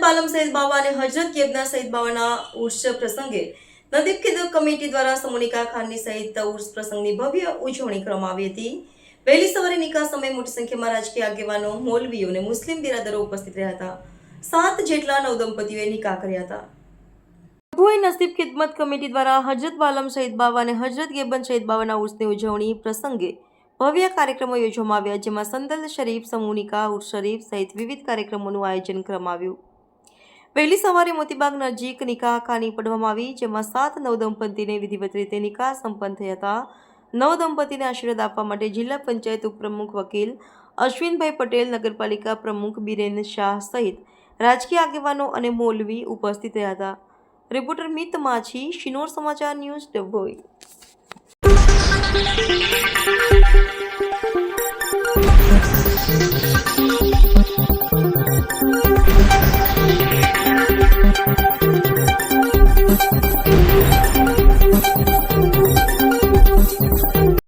બાલમ સૈયદ બાવા અને હજરત યબના સૈયદ બાવાના ઉર્સ પ્રસંગે નદીફ ખિદમત કમિટી દ્વારા સમુનિકા ખાનની સહિત ઉર્સ પ્રસંગની ભવ્ય ઉજવણી કરવામાં આવી હતી। વહેલી સવારે નિકાહ સમયે મોટી સંખ્યામાં રાજકીય આગેવાનો, મૌલવીઓ અને મુસ્લિમ બિરાદરો ઉપસ્થિત રહ્યા હતા। 7 જેટલા નવદંપતીઓએ નિકાહ કર્યા હતા। પ્રભુએ નસીબ ખિદમત કમિટી દ્વારા હજરત બાલમ સૈયદ બાવા અને હજરત યબન સૈયદ બાવાના ઉર્સની ઉજવણી પ્રસંગે ભવ્ય કાર્યક્રમો યોજવામાં આવ્યા, જેમાં સંદલ શરીફ, સમૂહ નિકાહ, ઉર્સ શરીફ સહિત વિવિધ કાર્યક્રમોનું આયોજન કરવામાં આવ્યું। વહેલી સવારે મોતીબાગ નજીક નિકાહ ખાની પડવામાં આવી, જેમાં 7 નવદંપતીને વિધિવત રીતે નિકાહ સંપન્ન થયા હતા। નવદંપતીને આશીર્વાદ આપવા માટે જિલ્લા પંચાયત ઉપપ્રમુખ વકીલ અશ્વિનભાઈ પટેલ, નગરપાલિકા પ્રમુખ બિરેન શાહ સહિત રાજકીય આગેવાનો અને મૌલવી ઉપસ્થિત રહ્યા હતા। રિપોર્ટર મિત માછી, શિનોર સમાચાર ન્યૂઝ, ડભોઈ।